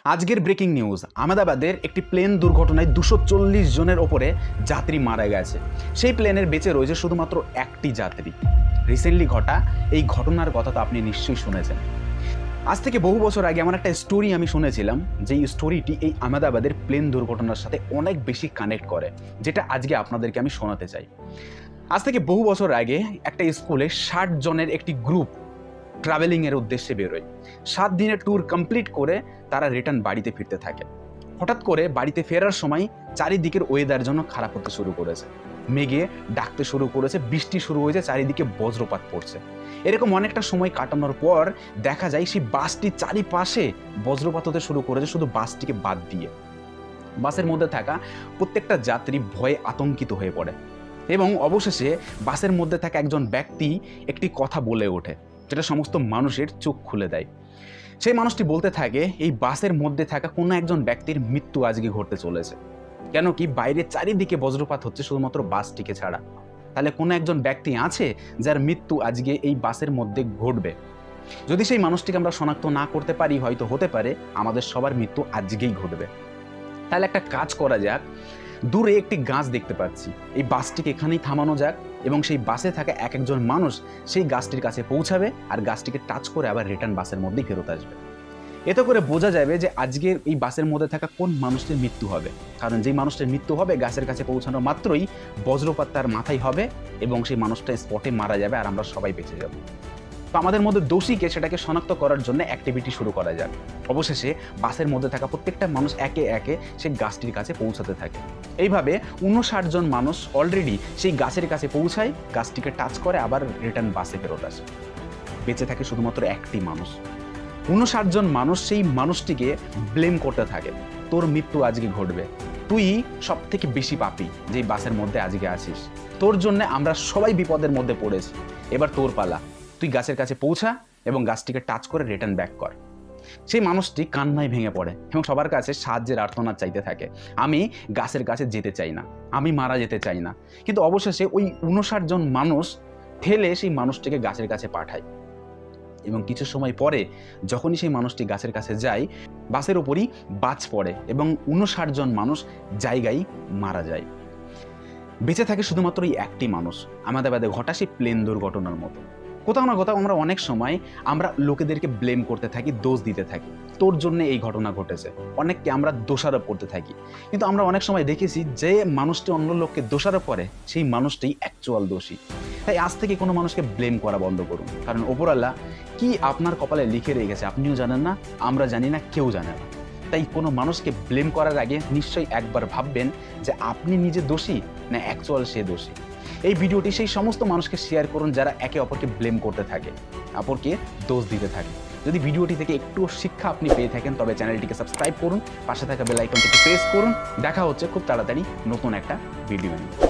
আজকের breaking news, আহমেদাবাদের একটি plane দুর্ঘটনায় 240 জনের ওপরে যাত্রী মারা গেছে। সেই প্লেনের বেঁচে রয়েছে শুধুমাত্র একটি যাত্রী। রিসেন্টলি ঘটা এই ঘটনার কথা তো আপনি নিশ্চয়ই শুনেছেন। আজ থেকে বহু বছর আগে আমার একটা স্টোরি আমি শুনেছিলাম, যেই স্টোরিটি এই আহমেদাবাদের প্লেন দুর্ঘটনার সাথে অনেক বেশি কানেক্ট করে, যেটা আজকে আপনাদেরকে আমি শোনাতে চাই। আজ থেকে বহু বছর আগে একটা স্কুলে 60 জনের একটি গ্রুপ ট্রাভেলিংয়ের উদ্দেশ্যে বেরোয়। 7 দিনের ট্যুর কমপ্লিট করে তারা রিটার্ন বাড়িতে ফিরতে থাকে। হঠাৎ করে বাড়িতে ফেরার সময় চারিদিকের ওয়েদার যেন খারাপ হতে শুরু করেছে। মেঘে ডাকতে শুরু করেছে, বৃষ্টি শুরু হয়েছে, চারিদিকে বজ্রপাত পড়ছে। এরকম অনেকটা সময় কাটানোর পর দেখা যায় সেই বাসটির চারিপাশে বজ্রপাত হতে শুরু করেছে, শুধু বাসটিকে বাদ দিয়ে। বাসের মধ্যে থাকা প্রত্যেকটা যাত্রী ভয়ে আতঙ্কিত হয়ে পড়ে এবং অবশেষে বাসের মধ্যে থাকা একজন ব্যক্তি একটি কথা বলে ওঠে, যেটা সমস্ত মানুষের চোখ খুলে দেয়। সেই মানুষটি বলতে থাকে, এই বাসের মধ্যে থাকা কোনো একজন ব্যক্তির মৃত্যু আজকে ঘটতে চলেছে। কেন কি, বাইরে চারিদিকে বজ্রপাত হচ্ছে শুধুমাত্র বাসটিকে ছাড়া। তাহলে কোনো একজন ব্যক্তি আছে যার মৃত্যু আজকে এই বাসের মধ্যে ঘটবে। যদি সেই মানুষটিকে আমরা শনাক্ত না করতে পারি, হয়তো হতে পারে আমাদের সবার মৃত্যু আজকেই ঘটবে। তাহলে একটা কাজ করা যাক, দূরে একটি গাছ দেখতে পাচ্ছি, এই বাসটিকে এখানেই থামানো যাক এবং সেই বাসে থাকা এক একজন মানুষ সেই গাছটির কাছে পৌঁছাবে আর গাছটিকে টাচ করে আবার রিটার্ন বাসের মধ্যেই ফেরত আসবে। এতে করে বোঝা যাবে যে আজকের এই বাসের মধ্যে থাকা কোন মানুষটির মৃত্যু হবে। কারণ যেই মানুষটির মৃত্যু হবে, গাছের কাছে পৌঁছানো মাত্রই বজ্রপাত তার মাথায় হবে এবং সেই মানুষটা স্পটে মারা যাবে আর আমরা সবাই বেঁচে যাব। তো আমাদের মধ্যে দোষীকে সেটাকে শনাক্ত করার জন্য অ্যাক্টিভিটি শুরু করা যাক। অবশেষে বাসের মধ্যে থাকা প্রত্যেকটা মানুষ একে একে সেই গাছটির কাছে পৌঁছাতে থাকে। এইভাবে 59 জন মানুষ অলরেডি সেই গাছের কাছে পৌঁছায়, গাছটিকে টাচ করে আবার রিটার্ন বাসে ফেরত আসে। বেঁচে থাকে শুধুমাত্র একটি মানুষ। 59 জন মানুষ সেই মানুষটিকে ব্লেম করতে থাকে, তোর মৃত্যু আজকে ঘটবে, তুই সব থেকে বেশি পাপী যেই বাসের মধ্যে আজকে আছিস, তোর জন্য আমরা সবাই বিপদের মধ্যে পড়েছি, এবার তোর পালা, তুই গাছের কাছে পৌঁছা এবং গাছটিকে টাচ করে রিটার্ন ব্যাক কর। সেই মানুষটি কান্নায় ভেঙে পড়ে এবং সবার কাছে সাহায্যের আর্তনাদ চাইতে থাকে, আমি গাছের কাছে যেতে চাই না, আমি মারা যেতে চাই না। কিন্তু অবশেষে ওই 59 জন মানুষ ঠেলে সেই মানুষটিকে গাছের কাছে পাঠায় এবং কিছু সময় পরে যখনই সেই মানুষটি গাছের কাছে যায়, বাসের উপরই বাজ পড়ে এবং 59 জন মানুষ জায়গায় মারা যায়। বেঁচে থাকে শুধুমাত্র এই একটি মানুষ। আহমেদাবাদে ঘটা সেই প্লেন দুর্ঘটনার মতো। কোথাও না কোথাও আমরা অনেক সময় আমরা লোকেদেরকে ব্লেম করতে থাকি, দোষ দিতে থাকি, তোর জন্য এই ঘটনা ঘটেছে, অনেককে আমরা দোষারোপ করতে থাকি। কিন্তু আমরা অনেক সময় দেখেছি যে মানুষটি অন্য লোককে দোষারোপ করে সেই মানুষটি অ্যাকচুয়াল দোষী। তাই আজ থেকে কোনো মানুষকে ব্লেম করা বন্ধ করুন, কারণ ওপরআল্লাহ কি আপনার কপালে লিখে রেখেছে আপনিও জানেন না, আমরা জানি না, কেউ জানে না। তাই কোনো মানুষকে ব্লেম করার আগে নিশ্চয়ই একবার ভাববেন যে আপনি নিজে দোষী না অ্যাকচুয়াল সে দোষী। এই ভিডিওটি সেই সমস্ত মানুষকে শেয়ার করুন যারা একে অপরকে ব্লেম করতে থাকে, অপরকে দোষ দিতে থাকে। যদি ভিডিওটি থেকে একটু শিক্ষা আপনি পেয়ে থাকেন তবে চ্যানেলটিকে সাবস্ক্রাইব করুন, পাশে থাকা বেল আইকনটিকে প্রেস করুন। দেখা হচ্ছে খুব তাড়াতাড়ি নতুন একটা ভিডিও নিয়ে।